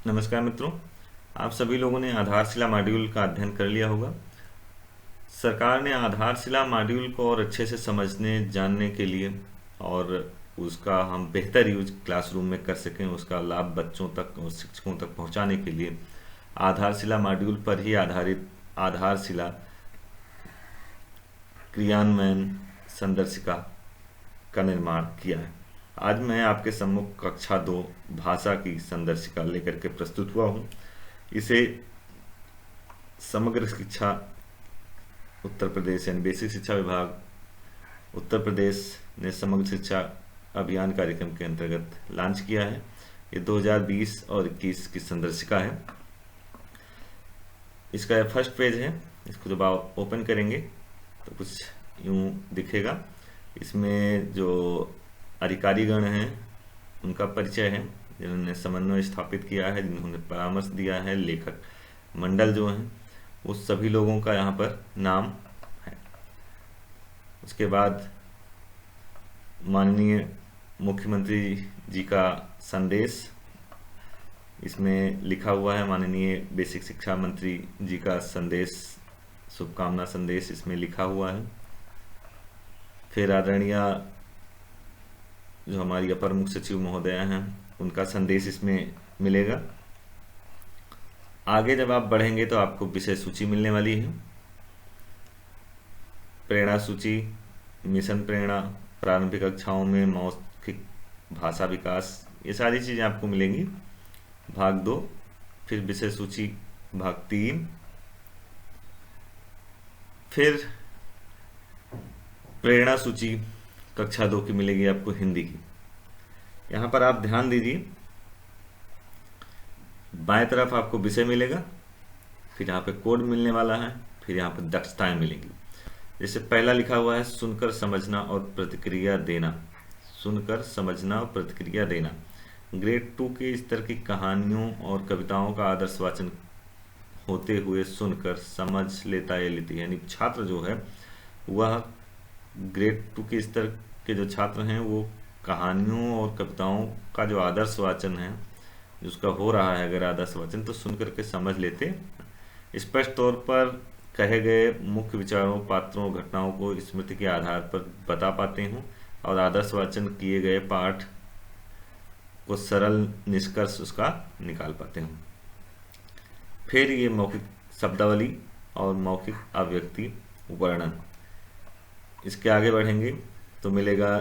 नमस्कार मित्रों। आप सभी लोगों ने आधारशिला मॉड्यूल का अध्ययन कर लिया होगा। सरकार ने आधारशिला मॉड्यूल को और अच्छे से समझने जानने के लिए और उसका हम बेहतर यूज क्लासरूम में कर सकें, उसका लाभ बच्चों तक और शिक्षकों तक पहुंचाने के लिए आधारशिला मॉड्यूल पर ही आधारित आधारशिला क्रियान्वयन संदर्शिका का निर्माण किया है। आज मैं आपके सम्मुख कक्षा 2 भाषा की संदर्शिका लेकर के प्रस्तुत हुआ हूँ। इसे समग्र शिक्षा उत्तर प्रदेश यानी बेसिक शिक्षा विभाग उत्तर प्रदेश ने समग्र शिक्षा अभियान कार्यक्रम के अंतर्गत लॉन्च किया है। ये 2020 और 21 की संदर्शिका है। इसका यह फर्स्ट पेज है। इसको जब आप ओपन करेंगे तो कुछ यूं दिखेगा। इसमें जो अधिकारीगण हैं उनका परिचय है, जिन्होंने समन्वय स्थापित किया है, जिन्होंने परामर्श दिया है, लेखक मंडल जो हैं वो सभी लोगों का यहाँ पर नाम है। उसके बाद माननीय मुख्यमंत्री जी का संदेश इसमें लिखा हुआ है। माननीय बेसिक शिक्षा मंत्री जी का संदेश, शुभकामना संदेश इसमें लिखा हुआ है। फिर आदरणीय जो हमारी अपर मुख्य सचिव महोदया हैं उनका संदेश इसमें मिलेगा। आगे जब आप बढ़ेंगे तो आपको विषय सूची मिलने वाली है। प्रेरणा सूची, मिशन प्रेरणा, प्रारंभिक कक्षाओं में मौखिक भाषा विकास, ये सारी चीज़ें आपको मिलेंगी। भाग 2, फिर विषय सूची भाग 3, फिर प्रेरणा सूची कक्षा 2 की मिलेगी आपको हिंदी की। यहाँ पर आप ध्यान दीजिए, बाएं तरफ आपको विषय मिलेगा, फिर यहाँ पे कोड मिलने वाला है, फिर यहाँ पे दक्षताएं मिलेंगी। जैसे पहला लिखा हुआ है सुनकर समझना और प्रतिक्रिया देना। सुनकर समझना और प्रतिक्रिया देना ग्रेड 2 के स्तर की कहानियों और कविताओं का आदर्श वाचन होते हुए सुनकर समझ लेता या लेती, यानी छात्र जो है वह ग्रेड 2 के स्तर के जो छात्र हैं वो कहानियों और कविताओं का जो आदर्श वाचन है, जिसका हो रहा है अगर आदर्श वाचन, तो सुन करके समझ लेते, स्पष्ट तौर पर कहे गए मुख्य विचारों, पात्रों, घटनाओं को स्मृति के आधार पर बता पाते हूँ और आदर्श वाचन किए गए पाठ को सरल निष्कर्ष उसका निकाल पाते हूँ। फिर ये मौखिक शब्दावली और मौखिक अभिव्यक्ति वर्णन। इसके आगे बढ़ेंगे तो मिलेगा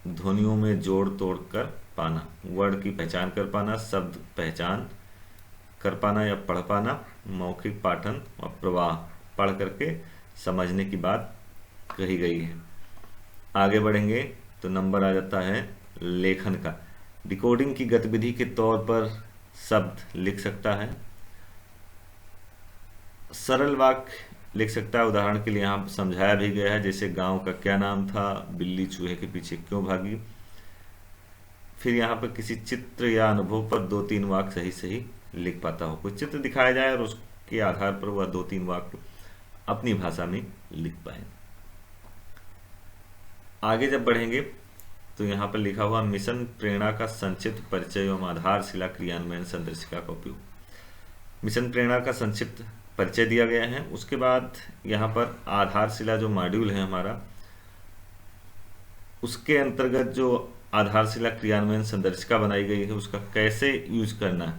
ध्वनियों में जोड़ तोड़ कर पाना, वर्ड की पहचान कर पाना, शब्द पहचान कर पाना या पढ़ पाना, मौखिक पाठन और प्रवाह पढ़ करके समझने की बात कही गई है। आगे बढ़ेंगे तो नंबर आ जाता है लेखन का। डिकोडिंग की गतिविधि के तौर पर शब्द लिख सकता है, सरल वाक्य लिख सकता है। उदाहरण के लिए यहाँ समझाया भी गया है, जैसे गांव का क्या नाम था, बिल्ली चूहे के पीछे क्यों भागी। फिर यहाँ पर किसी चित्र या अनुभव पर 2-3 वाक्य सही सही लिख पाता हो। कोई चित्र दिखाया जाए और उसके आधार पर वह 2-3 वाक्य अपनी भाषा में लिख पाए। आगे जब बढ़ेंगे तो यहाँ पर लिखा हुआ मिशन प्रेरणा का संक्षिप्त परिचय एवं आधारशिला क्रियान्वयन संदर्शिका का उपयोग। मिशन प्रेरणा का संक्षिप्त परिचय दिया गया है। उसके बाद यहाँ पर आधारशिला जो मॉड्यूल है हमारा, उसके अंतर्गत जो आधारशिला क्रियान्वयन संदर्शिका बनाई गई है उसका कैसे यूज करना है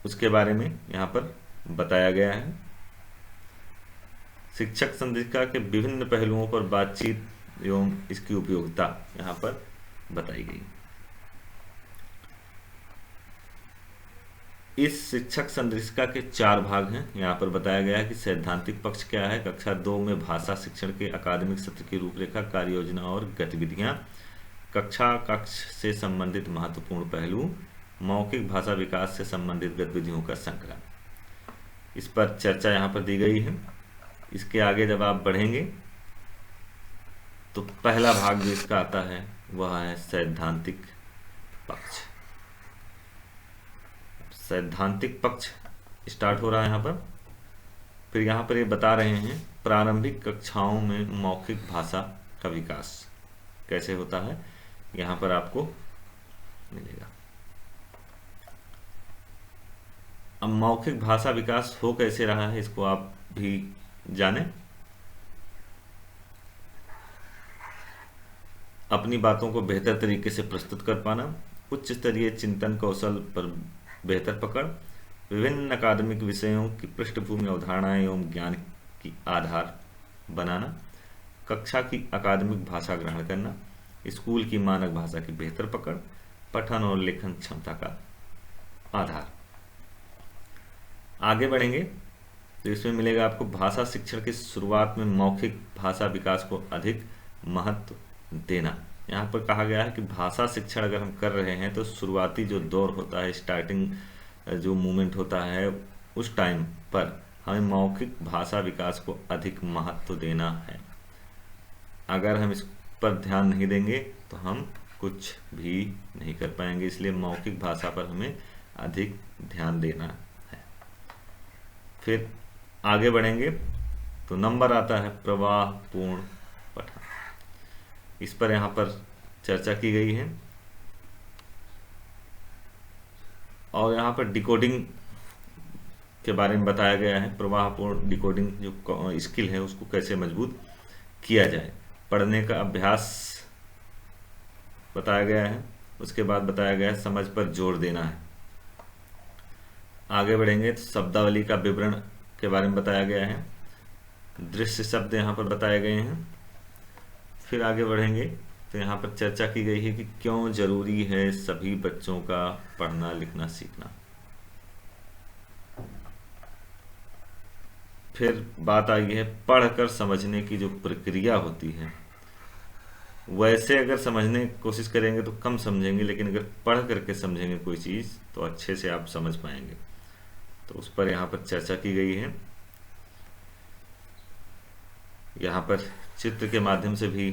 उसके बारे में यहाँ पर बताया गया है। शिक्षक संदर्शिका के विभिन्न पहलुओं पर बातचीत एवं इसकी उपयोगिता यहाँ पर बताई गई। इस शिक्षक संदर्शिका के 4 भाग हैं। यहाँ पर बताया गया है कि सैद्धांतिक पक्ष क्या है, कक्षा 2 में भाषा शिक्षण के अकादमिक सत्र की रूपरेखा, कार्य योजना और गतिविधियाँ, कक्षा कक्ष से संबंधित महत्वपूर्ण पहलू, मौखिक भाषा विकास से संबंधित गतिविधियों का संकलन। इस पर चर्चा यहाँ पर दी गई है। इसके आगे जब आप बढ़ेंगे तो पहला भाग जो इसका आता है वह है सैद्धांतिक पक्ष। सैद्धांतिक पक्ष स्टार्ट हो रहा है यहाँ पर। फिर यहाँ पर ये बता रहे हैं प्रारंभिक कक्षाओं में मौखिक भाषा का विकास कैसे होता है, यहाँ पर आपको मिलेगा। अब मौखिक भाषा विकास हो कैसे रहा है इसको आप भी जानें। अपनी बातों को बेहतर तरीके से प्रस्तुत कर पाना, उच्च स्तरीय चिंतन कौशल पर बेहतर पकड़, विभिन्न अकादमिक विषयों की पृष्ठभूमि अवधारणाएं एवं ज्ञान की आधार बनाना, कक्षा की अकादमिक भाषा ग्रहण करना, स्कूल की मानक भाषा की बेहतर पकड़, पठन और लेखन क्षमता का आधार। आगे बढ़ेंगे तो इसमें मिलेगा आपको भाषा शिक्षण की शुरुआत में मौखिक भाषा विकास को अधिक महत्व देना। यहाँ पर कहा गया है कि भाषा शिक्षण अगर हम कर रहे हैं तो शुरुआती जो दौर होता है, स्टार्टिंग जो मूवमेंट होता है, उस टाइम पर हमें मौखिक भाषा विकास को अधिक महत्व देना है। अगर हम इस पर ध्यान नहीं देंगे तो हम कुछ भी नहीं कर पाएंगे, इसलिए मौखिक भाषा पर हमें अधिक ध्यान देना है। फिर आगे बढ़ेंगे तो नंबर आता है प्रवाहपूर्ण पठन। इस पर यहाँ पर चर्चा की गई है और यहाँ पर डिकोडिंग के बारे में बताया गया है। प्रवाहपूर्ण डिकोडिंग जो स्किल है उसको कैसे मजबूत किया जाए, पढ़ने का अभ्यास बताया गया है। उसके बाद बताया गया है समझ पर जोर देना है। आगे बढ़ेंगे तो शब्दावली का विवरण के बारे में बताया गया है, दृश्य शब्द यहाँ पर बताए गए हैं। फिर आगे बढ़ेंगे तो यहाँ पर चर्चा की गई है कि क्यों जरूरी है सभी बच्चों का पढ़ना लिखना सीखना। फिर बात आई है पढ़कर समझने की जो प्रक्रिया होती है, वैसे अगर समझने की कोशिश करेंगे तो कम समझेंगे, लेकिन अगर पढ़ करके समझेंगे कोई चीज़ तो अच्छे से आप समझ पाएंगे। तो उस पर यहाँ पर चर्चा की गई है। यहाँ पर चित्र के माध्यम से भी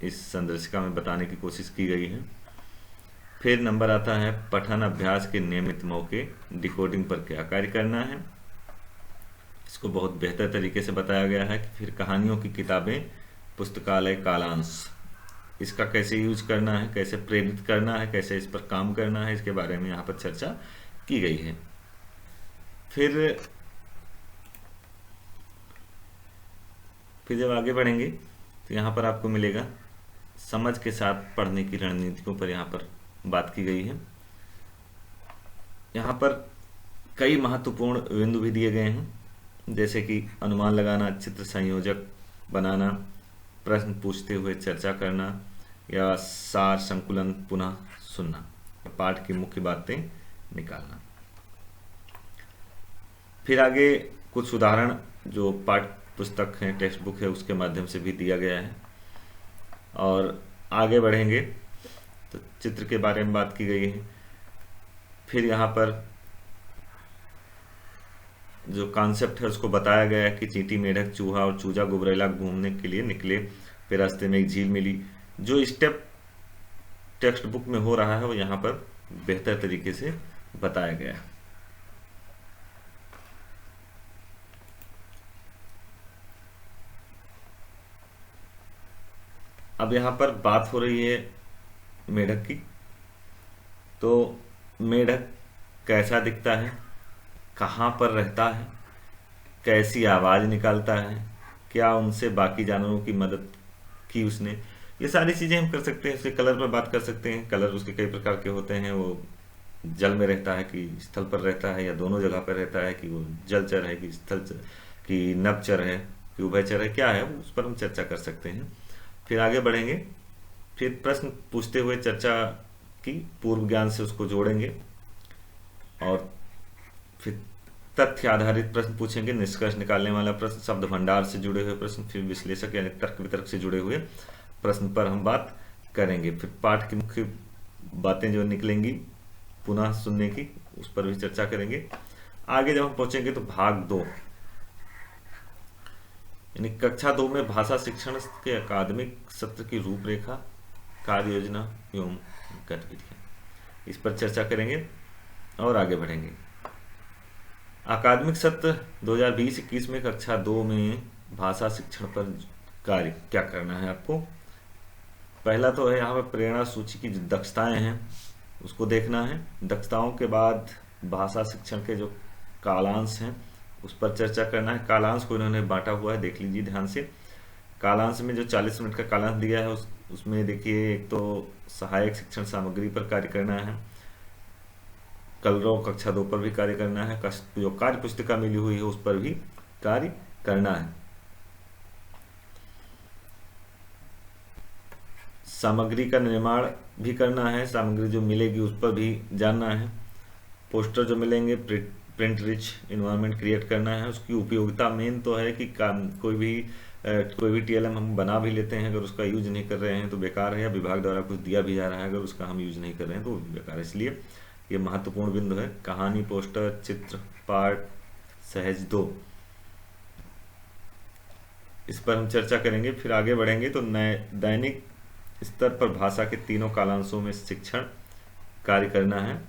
इस संदर्शिका में बताने की कोशिश की गई है। फिर नंबर आता है पठन अभ्यास के नियमित मौके, डिकोडिंग पर क्या कार्य करना है, इसको बहुत बेहतर तरीके से बताया गया है। कि फिर कहानियों की किताबें, पुस्तकालय कालांश, इसका कैसे यूज करना है, कैसे प्रेरित करना है, कैसे इस पर काम करना है, इसके बारे में यहाँ पर चर्चा की गई है। फिर जब आगे बढ़ेंगे तो यहाँ पर आपको मिलेगा समझ के साथ पढ़ने की रणनीतियों पर यहाँ पर बात की गई है। यहाँ पर कई महत्वपूर्ण बिंदु भी दिए गए हैं, जैसे कि अनुमान लगाना, चित्र संयोजक बनाना, प्रश्न पूछते हुए चर्चा करना या सार संकुलन पुनः सुनना, पाठ की मुख्य बातें निकालना। फिर आगे कुछ उदाहरण जो पाठ पुस्तक है, टेक्स्ट बुक है, उसके माध्यम से भी दिया गया है। और आगे बढ़ेंगे तो चित्र के बारे में बात की गई है। फिर यहाँ पर जो कॉन्सेप्ट है उसको बताया गया है कि चींटी, मेढक, चूहा और चूजा गुबरैला घूमने के लिए निकले, फिर रास्ते में एक झील मिली। जो स्टेप टेक्स्ट बुक में हो रहा है वो यहाँ पर बेहतर तरीके से बताया गया है। अब यहाँ पर बात हो रही है मेढक की। तो मेढक कैसा दिखता है, कहाँ पर रहता है, कैसी आवाज़ निकालता है, क्या उनसे बाकी जानवरों की मदद की उसने, ये सारी चीज़ें हम कर सकते हैं। उसके कलर पर बात कर सकते हैं। कलर उसके कई प्रकार के होते हैं। वो जल में रहता है कि स्थल पर रहता है, या दोनों जगह पर रहता है, कि वो जलचर है कि स्थलचर, कि नभचर है कि उभयचर है, क्या है उस पर हम चर्चा कर सकते हैं। फिर आगे बढ़ेंगे, फिर प्रश्न पूछते हुए चर्चा की पूर्व ज्ञान से उसको जोड़ेंगे और फिर तथ्य आधारित प्रश्न पूछेंगे, निष्कर्ष निकालने वाला प्रश्न, शब्द भंडार से जुड़े हुए प्रश्न, फिर विश्लेषक यानी तर्क वितर्क से जुड़े हुए प्रश्न पर हम बात करेंगे। फिर पाठ की मुख्य बातें जो निकलेंगी पुनः सुनने की, उस पर भी चर्चा करेंगे। आगे जब हम पहुंचेंगे तो भाग 2 यानी कक्षा 2 में भाषा शिक्षण के अकादमिक सत्र की रूपरेखा, कार्य योजना एवं गतिविधियां, इस पर चर्चा करेंगे और आगे बढ़ेंगे। अकादमिक सत्र 2020-21 में कक्षा 2 में भाषा शिक्षण पर कार्य क्या करना है आपको। पहला तो है यहाँ पर प्रेरणा सूची की जो दक्षताएं हैं उसको देखना है। दक्षताओं के बाद भाषा शिक्षण के जो कालांश हैं उस पर चर्चा करना है। कालांश को इन्होंने बांटा हुआ है, देख लीजिए ध्यान से। कालांश में जो 40 मिनट का कालांश दिया है उसमें देखिए, एक तो सहायक शिक्षण सामग्री पर कार्य करना है, कलरव कक्षा 2 पर भी कार्य करना है, जो कार्य पुस्तिका मिली हुई है उस पर भी कार्य करना है। सामग्री का निर्माण भी करना है, सामग्री जो मिलेगी उस पर भी जानना है। पोस्टर जो मिलेंगे, प्रिंट रिच इन्वायरमेंट क्रिएट करना है। उसकी उपयोगिता मेन तो है कि कोई भी टीएलएम हम बना भी लेते हैं, अगर उसका यूज नहीं कर रहे हैं तो बेकार है, या विभाग द्वारा कुछ दिया भी जा रहा है अगर उसका हम यूज नहीं कर रहे हैं तो बेकार है। इसलिए ये महत्वपूर्ण बिंदु है। कहानी, पोस्टर, चित्र, पाठ, सहज 2, इस पर हम चर्चा करेंगे। फिर आगे बढ़ेंगे तो दैनिक स्तर पर भाषा के तीनों कालांशों में शिक्षण कार्य करना है।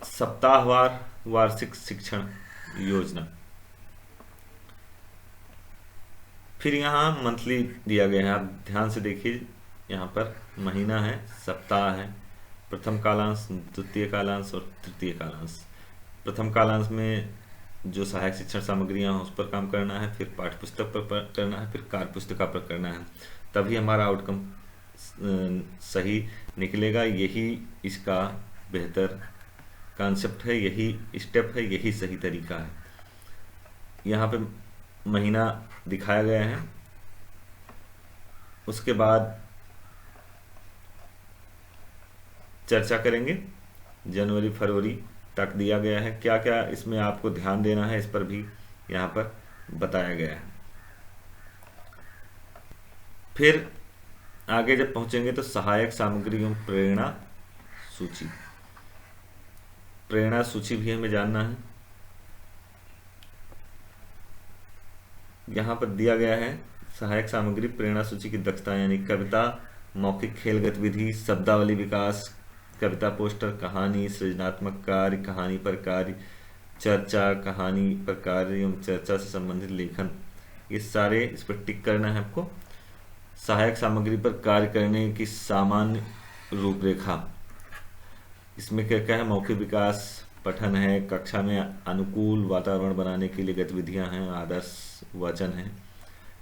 सप्ताहवार वार्षिक शिक्षण योजना। फिर यहाँ मंथली दिया गया है, आप ध्यान से देखिए। यहाँ पर महीना है, सप्ताह है, प्रथम कालांश, द्वितीय कालांश और तृतीय कालांश। प्रथम कालांश में जो सहायक शिक्षण सामग्रियाँ हैं उस पर काम करना है, फिर पाठ्य पुस्तक पर करना है, फिर कार्य पुस्तिका पर करना है, तभी हमारा आउटकम सही निकलेगा। यही इसका बेहतर कॉन्सेप्ट है, यही स्टेप है, यही सही तरीका है। यहाँ पे महीना दिखाया गया है। उसके बाद चर्चा करेंगे। जनवरी फरवरी तक दिया गया है, क्या क्या इसमें आपको ध्यान देना है इस पर भी यहाँ पर बताया गया है। फिर आगे जब पहुंचेंगे तो सहायक सामग्री एवं प्रेरणा सूची। प्रेरणा सूची भी हमें जानना है। यहाँ पर दिया गया है सहायक सामग्री प्रेरणा सूची की दक्षता, यानी कविता, मौखिक खेल गतिविधि, शब्दावली विकास, कविता पोस्टर, कहानी, सृजनात्मक कार्य, कहानी पर कार्य, चर्चा, कहानी पर कार्य एवं चर्चा से संबंधित लेखन, ये सारे इस पर टिक करना है आपको। सहायक सामग्री पर कार्य करने की सामान्य रूपरेखा, इसमें क्या क्या है, मौखिक विकास, पठन है, कक्षा में अनुकूल वातावरण बनाने के लिए गतिविधियां हैं, आदर्श वचन है,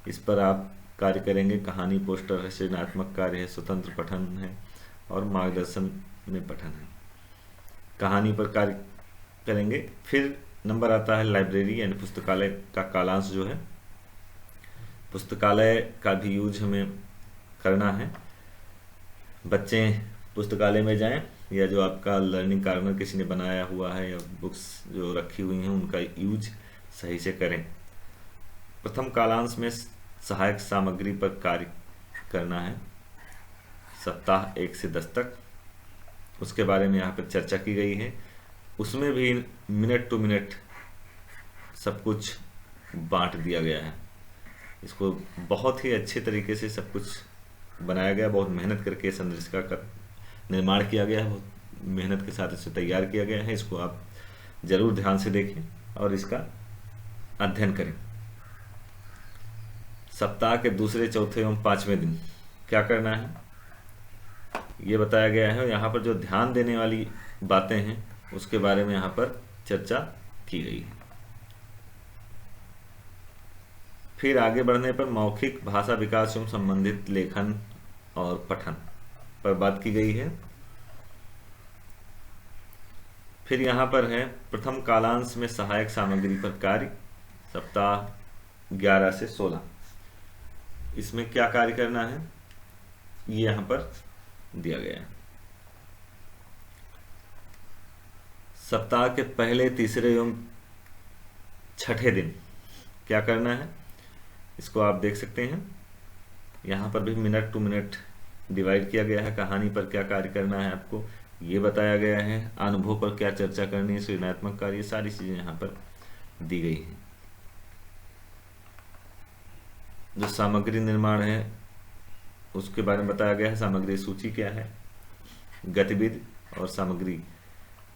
इस पर आप कार्य करेंगे। कहानी पोस्टर है, सृजनात्मक कार्य है, स्वतंत्र पठन है और मार्गदर्शन में पठन है। कहानी पर कार्य करेंगे। फिर नंबर आता है लाइब्रेरी यानी पुस्तकालय का कालांश जो है, पुस्तकालय का भी यूज हमें करना है। बच्चे पुस्तकालय में जाएं, या जो आपका लर्निंग कार्नर किसी ने बनाया हुआ है या बुक्स जो रखी हुई हैं उनका यूज सही से करें। प्रथम कालांश में सहायक सामग्री पर कार्य करना है, सप्ताह 1 से 10 तक। उसके बारे में यहाँ पर चर्चा की गई है। उसमें भी मिनट टू मिनट सब कुछ बांट दिया गया है। इसको बहुत ही अच्छे तरीके से सब कुछ बनाया गया, बहुत मेहनत करके संदर्शिका का निर्माण किया गया है, बहुत मेहनत के साथ इसे तैयार किया गया है। इसको आप जरूर ध्यान से देखें और इसका अध्ययन करें। सप्ताह के दूसरे, चौथे एवं 5वें दिन क्या करना है ये बताया गया है। यहाँ पर जो ध्यान देने वाली बातें हैं उसके बारे में यहाँ पर चर्चा की गई है। फिर आगे बढ़ने पर मौखिक भाषा विकास एवं संबंधित लेखन और पठन पर बात की गई है। फिर यहाँ पर है प्रथम कालांश में सहायक सामग्री पर कार्य, सप्ताह 11 से 16। इसमें क्या कार्य करना है ये यहाँ पर दिया गया है। सप्ताह के पहले, तीसरे एवं छठे दिन क्या करना है इसको आप देख सकते हैं। यहाँ पर भी मिनट टू मिनट डिवाइड किया गया है। कहानी पर क्या कार्य करना है आपको ये बताया गया है। अनुभव पर क्या चर्चा करनी है, सृजनात्मक कार्य, ये सारी चीजें यहाँ पर दी गई है। जो सामग्री निर्माण है उसके बारे में बताया गया है। सामग्री सूची क्या है, गतिविधि और सामग्री,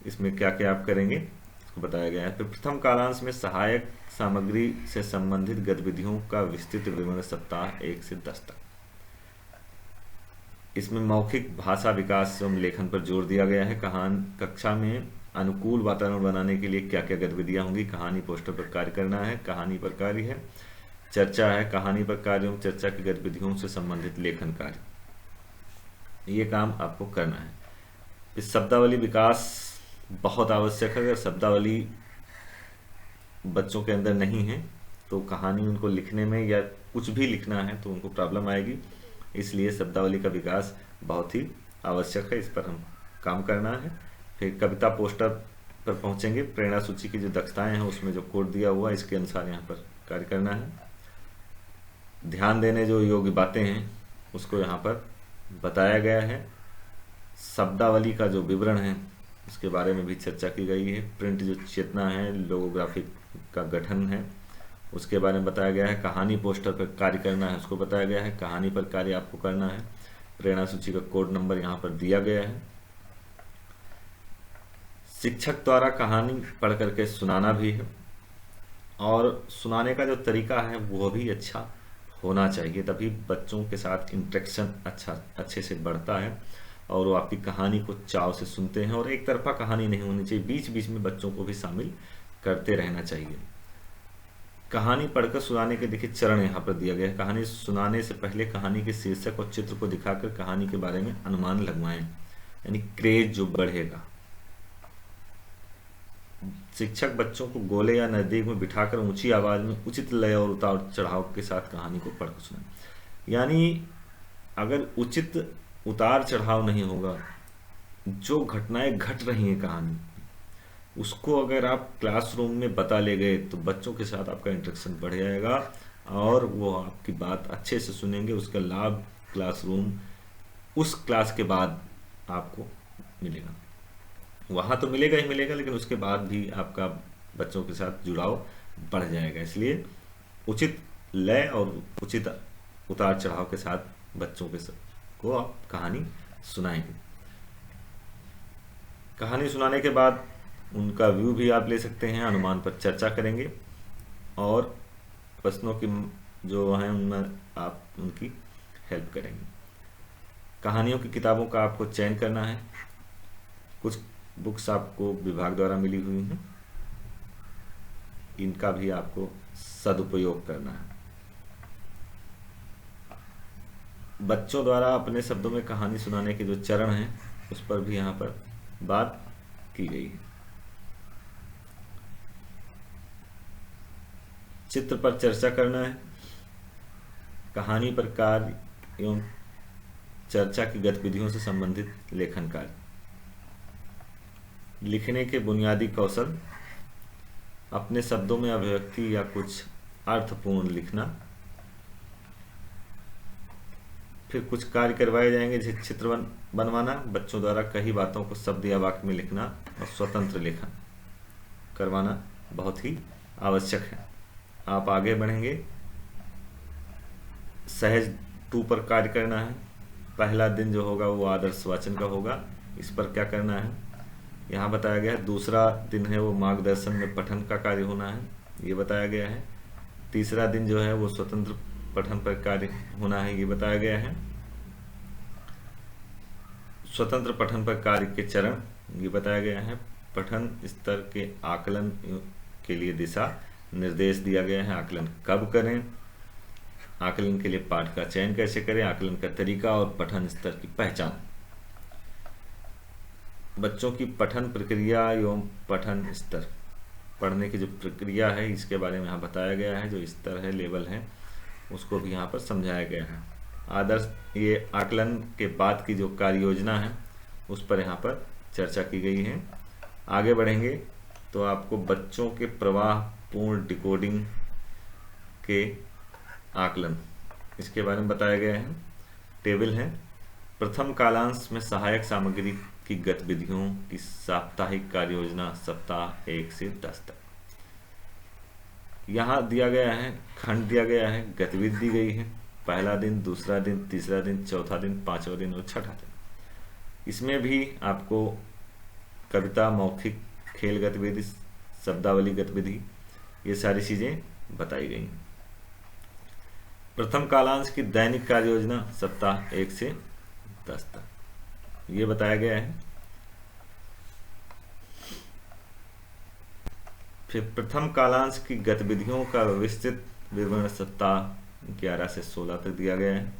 इसमें क्या क्या आप करेंगे इसको बताया गया है। फिर प्रथम कालांश में सहायक सामग्री से संबंधित गतिविधियों का विस्तृत विवरण, सप्ताह 1 से 10 तक। इसमें मौखिक भाषा विकास एवं लेखन पर जोर दिया गया है। कक्षा में अनुकूल वातावरण बनाने के लिए क्या क्या गतिविधियां होंगी। कहानी पोस्टर पर कार्य करना है, कहानी पर कार्य है, चर्चा है, कहानी पर कार्य एवं चर्चा की गतिविधियों से संबंधित लेखन कार्य, ये काम आपको करना है। इस शब्दावली विकास बहुत आवश्यक है। अगर शब्दावली बच्चों के अंदर नहीं है तो कहानी उनको लिखने में या कुछ भी लिखना है तो उनको प्रॉब्लम आएगी। इसलिए शब्दावली का विकास बहुत ही आवश्यक है, इस पर हम काम करना है। फिर कविता पोस्टर पर पहुंचेंगे। प्रेरणा सूची की जो दक्षताएं हैं उसमें जो कोड दिया हुआ है इसके अनुसार यहाँ पर कार्य करना है। ध्यान देने जो योग्य बातें हैं उसको यहाँ पर बताया गया है। शब्दावली का जो विवरण है उसके बारे में भी चर्चा की गई है। प्रिंट जो चेतना है, लोगोग्राफिक का गठन है, उसके बारे में बताया गया है। कहानी पोस्टर पर कार्य करना है उसको बताया गया है। कहानी पर कार्य आपको करना है। प्रेरणा सूची का कोड नंबर यहाँ पर दिया गया है। शिक्षक द्वारा कहानी पढ़ करके सुनाना भी है और सुनाने का जो तरीका है वो भी अच्छा होना चाहिए, तभी बच्चों के साथ इंटरेक्शन अच्छे से बढ़ता है और वो आपकी कहानी को चाव से सुनते हैं। और एक तरफा कहानी नहीं होनी चाहिए, बीच बीच में बच्चों को भी शामिल करते रहना चाहिए। कहानी पढ़कर सुनाने के देखिए चरण यहाँ पर दिया गया है। कहानी सुनाने से पहले कहानी के शीर्षक और चित्र को दिखाकर कहानी के बारे में अनुमान लगवाएं, यानी क्रेज जो बढ़ेगा। शिक्षक बच्चों को गोले या नजदीक में बिठाकर ऊंची आवाज में उचित लय और उतार चढ़ाव के साथ कहानी को पढ़कर सुनाएं। यानी अगर उचित उतार चढ़ाव नहीं होगा, जो घटनाएं घट रही हैं कहानी उसको अगर आप क्लासरूम में बता ले गए तो बच्चों के साथ आपका इंटरेक्शन बढ़ जाएगा और वो आपकी बात अच्छे से सुनेंगे। उसका लाभ क्लासरूम उस क्लास के बाद आपको मिलेगा। वहाँ तो मिलेगा ही मिलेगा, लेकिन उसके बाद भी आपका बच्चों के साथ जुड़ाव बढ़ जाएगा। इसलिए उचित लय और उचित उतार चढ़ाव के साथ बच्चों के को आप कहानी सुनाएंगे। कहानी सुनाने के बाद उनका व्यू भी आप ले सकते हैं। अनुमान पर चर्चा करेंगे और प्रश्नों की जो हैं उनमें आप उनकी हेल्प करेंगे। कहानियों की किताबों का आपको चयन करना है। कुछ बुक्स आपको विभाग द्वारा मिली हुई हैं, इनका भी आपको सदुपयोग करना है। बच्चों द्वारा अपने शब्दों में कहानी सुनाने के जो चरण हैं उस पर भी यहाँ पर बात की गई है। चित्र पर चर्चा करना है। कहानी पर कार्य एवं चर्चा की गतिविधियों से संबंधित लेखन कार्य। लिखने के बुनियादी कौशल, अपने शब्दों में अभिव्यक्ति या कुछ अर्थपूर्ण लिखना। फिर कुछ कार्य करवाए जाएंगे जैसे चित्र बनवाना, बच्चों द्वारा कई बातों को शब्द या वाक्य में लिखना और स्वतंत्र लेखन करवाना बहुत ही आवश्यक है। आप आगे बढ़ेंगे। सहज 2 पर कार्य करना है। पहला दिन जो होगा वो आदर्श वाचन का होगा, इस पर क्या करना है यहाँ बताया गया है। दूसरा दिन है वो मार्गदर्शन में पठन का कार्य होना है, ये बताया गया है। तीसरा दिन जो है वो स्वतंत्र पठन पर कार्य होना है, ये बताया गया है। स्वतंत्र पठन पर कार्य के चरण ये बताया गया है। पठन स्तर के आकलन के लिए दिशा निर्देश दिया गया है। आकलन कब करें, आकलन के लिए पाठ का चयन कैसे करें, आकलन का तरीका और पठन स्तर की पहचान। बच्चों की पठन प्रक्रिया एवं पठन स्तर, पढ़ने की जो प्रक्रिया है इसके बारे में यहाँ बताया गया है। जो स्तर है, लेवल है, उसको भी यहाँ पर समझाया गया है। आदर्श ये आकलन के बाद की जो कार्य योजना है उस पर यहाँ पर चर्चा की गई है। आगे बढ़ेंगे तो आपको बच्चों के प्रवाह पूर्ण डिकोडिंग के आकलन, इसके बारे में बताया गया है। टेबल है। प्रथम कालांश में सहायक सामग्री की गतिविधियों की साप्ताहिक कार्य योजना सप्ताह 1 से 10 तक यहाँ दिया गया है। खंड दिया गया है, गतिविधि दी गई है। पहला दिन, दूसरा दिन, तीसरा दिन, चौथा दिन, 5वां दिन और 6ठा दिन। इसमें भी आपको कविता, मौखिक, खेल गतिविधि, शब्दावली गतिविधि, ये सारी चीजें बताई गई हैं। प्रथम कालांश की दैनिक कार्य योजना सप्ताह 1 से 10 तक, ये बताया गया है। फिर प्रथम कालांश की गतिविधियों का विस्तृत विवरण सप्ताह 11 से 16 तक दिया गया है।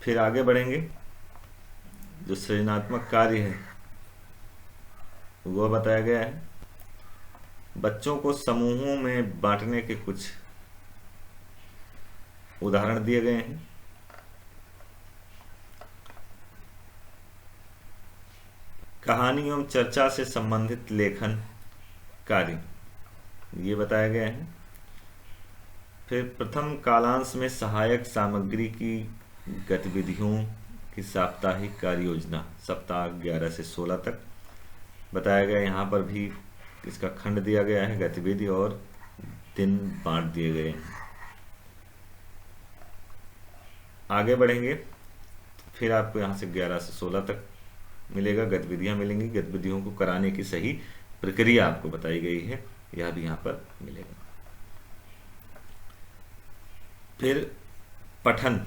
फिर आगे बढ़ेंगे, जो सृजनात्मक कार्य है वो बताया गया है। बच्चों को समूहों में बांटने के कुछ उदाहरण दिए गए हैं। कहानी एवं चर्चा से संबंधित लेखन कार्य ये बताया गया है। फिर प्रथम कालांश में सहायक सामग्री की गतिविधियों की साप्ताहिक कार्य योजना सप्ताह 11 से 16 तक बताया गया। यहाँ पर भी इसका खंड दिया गया है, गतिविधि और दिन बांट दिए गए हैं। आगे बढ़ेंगे, फिर आपको यहाँ से 11 से 16 तक मिलेगा, गतिविधियाँ मिलेंगी। गतिविधियों को कराने की सही प्रक्रिया आपको बताई गई है, यह भी यहाँ पर मिलेगा। फिर पठन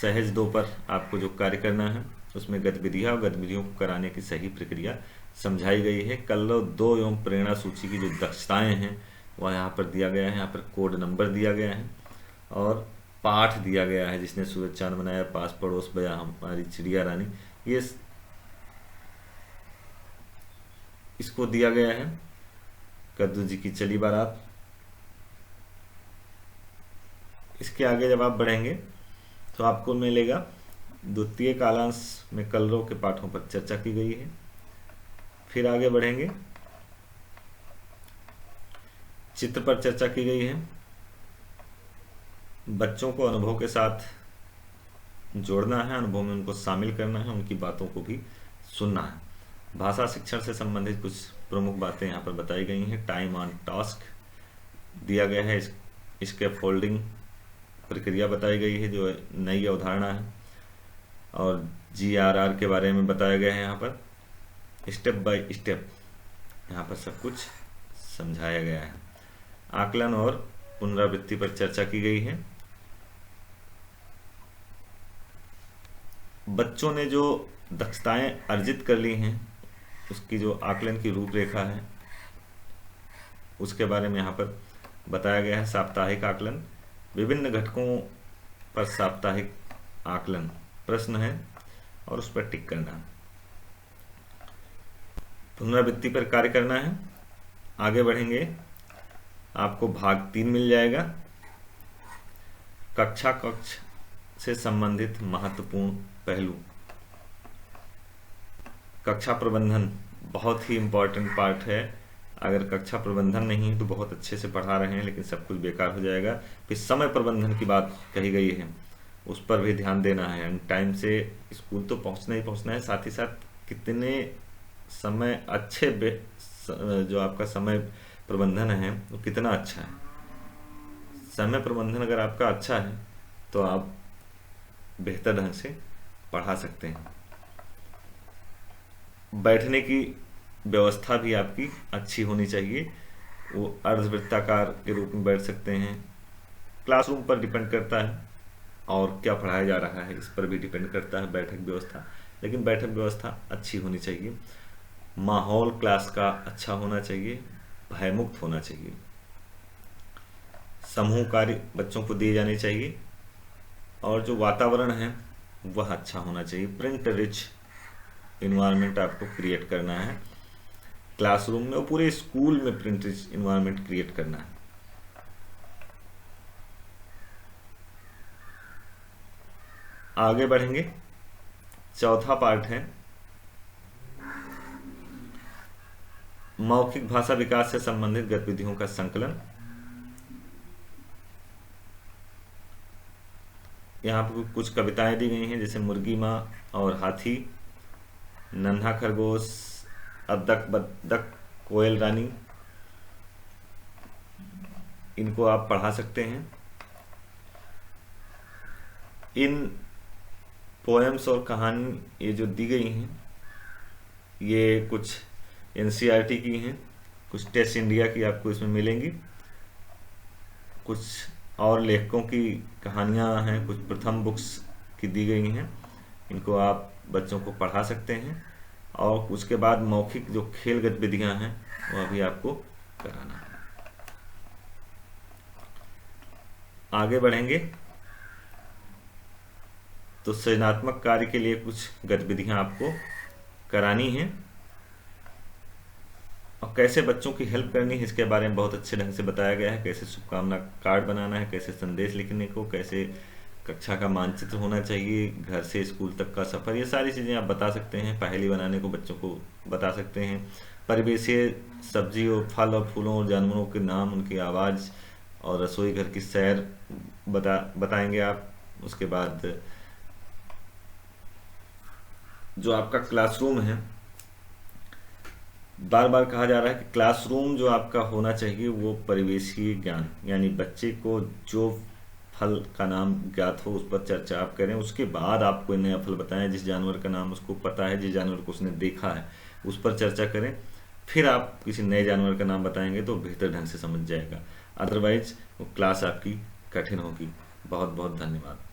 सहज 2 पर आपको जो कार्य करना है उसमें गतिविधियाँ और गतिविधियों को कराने की सही प्रक्रिया समझाई गई है। कल्लो 2 एवं प्रेरणा सूची की जो दक्षताएं हैं वह यहाँ पर दिया गया है। यहाँ पर कोड नंबर दिया गया है और पाठ दिया गया है, जिसने सूरज चांद बनाया, पास पड़ोस बया हमारी चिड़िया रानी, ये इसको दिया गया है। कद्दू जी की चली बारात। इसके आगे जब आप बढ़ेंगे तो आपको मिलेगा द्वितीय कालांश में कलरों के पाठों पर चर्चा की गई है। फिर आगे बढ़ेंगे, चित्र पर चर्चा की गई है। बच्चों को अनुभव के साथ जोड़ना है, अनुभव में उनको शामिल करना है, उनकी बातों को भी सुनना है। भाषा शिक्षण से संबंधित कुछ प्रमुख बातें यहाँ पर बताई गई हैं। टाइम ऑन टास्क दिया गया है, इसके फोल्डिंग प्रक्रिया बताई गई है जो नई अवधारणा है, और GRR के बारे में बताया गया है। यहाँ पर स्टेप बाय स्टेप यहाँ पर सब कुछ समझाया गया है। आकलन और पुनरावृत्ति पर चर्चा की गई है। बच्चों ने जो दक्षताएं अर्जित कर ली हैं उसकी जो आकलन की रूपरेखा है उसके बारे में यहाँ पर बताया गया है। साप्ताहिक आकलन, विभिन्न घटकों पर साप्ताहिक आकलन प्रश्न है और उस पर टिक करना। पुनरावृत्ति पर कार्य करना है। आगे बढ़ेंगे, आपको भाग 3 मिल जाएगा, कक्षा कक्ष से संबंधित महत्वपूर्ण पहलू। कक्षा प्रबंधन बहुत ही इम्पोर्टेंट पार्ट है। अगर कक्षा प्रबंधन नहीं है तो बहुत अच्छे से पढ़ा रहे हैं लेकिन सब कुछ बेकार हो जाएगा। फिर समय प्रबंधन की बात कही गई है, उस पर भी ध्यान देना है। टाइम से स्कूल तो पहुंचना ही पहुंचना है, साथ ही साथ कितने समय अच्छे जो आपका समय प्रबंधन है वो कितना अच्छा है। समय प्रबंधन अगर आपका अच्छा है तो आप बेहतर ढंग से पढ़ा सकते हैं। बैठने की व्यवस्था भी आपकी अच्छी होनी चाहिए, वो अर्धवृत्ताकार के रूप में बैठ सकते हैं। क्लासरूम पर डिपेंड करता है और क्या पढ़ाया जा रहा है इस पर भी डिपेंड करता है बैठक व्यवस्था, लेकिन बैठक व्यवस्था अच्छी होनी चाहिए। माहौल क्लास का अच्छा होना चाहिए, भयमुक्त होना चाहिए। समूह कार्य बच्चों को दिए जाने चाहिए और जो वातावरण है वह अच्छा होना चाहिए। प्रिंट रिच इन्वायरमेंट आपको क्रिएट करना है क्लासरूम में और पूरे स्कूल में प्रिंट रिच इन्वायरमेंट क्रिएट करना है। आगे बढ़ेंगे, चौथा पार्ट है मौखिक भाषा विकास से संबंधित गतिविधियों का संकलन। यहाँ पर कुछ कविताएं दी गई हैं, जैसे मुर्गी माँ और हाथी, नन्हा खरगोश, अदक बदक, कोयल रानी। इनको आप पढ़ा सकते हैं। इन पोएम्स और कहानी ये जो दी गई हैं ये कुछ NCERT की हैं, कुछ टेस्ट इंडिया की आपको इसमें मिलेंगी, कुछ और लेखकों की कहानियाँ हैं, कुछ प्रथम बुक्स की दी गई हैं, इनको आप बच्चों को पढ़ा सकते हैं। और उसके बाद मौखिक जो खेल गतिविधियाँ हैं वह भी आपको कराना है। आगे बढ़ेंगे तो सृजनात्मक कार्य के लिए कुछ गतिविधियाँ आपको करानी हैं, और कैसे बच्चों की हेल्प करनी है इसके बारे में बहुत अच्छे ढंग से बताया गया है। कैसे शुभकामना कार्ड बनाना है, कैसे संदेश लिखने को, कैसे कक्षा का मानचित्र होना चाहिए, घर से स्कूल तक का सफ़र, ये सारी चीज़ें आप बता सकते हैं। पहेली बनाने को बच्चों को बता सकते हैं। परिवेशीय सब्जी और फल और फूलों और जानवरों के नाम, उनकी आवाज़ और रसोई घर की सैर बताएंगे आप। उसके बाद जो आपका क्लासरूम है, बार बार कहा जा रहा है कि क्लासरूम जो आपका होना चाहिए वो परिवेशीय ज्ञान, यानी बच्चे को जो फल का नाम ज्ञात हो उस पर चर्चा आप करें। उसके बाद आप कोई नया फल बताएं, जिस जानवर का नाम उसको पता है, जिस जानवर को उसने देखा है उस पर चर्चा करें। फिर आप किसी नए जानवर का नाम बताएंगे तो बेहतर ढंग से समझ जाएगा, अदरवाइज वो क्लास आपकी कठिन होगी। बहुत बहुत धन्यवाद।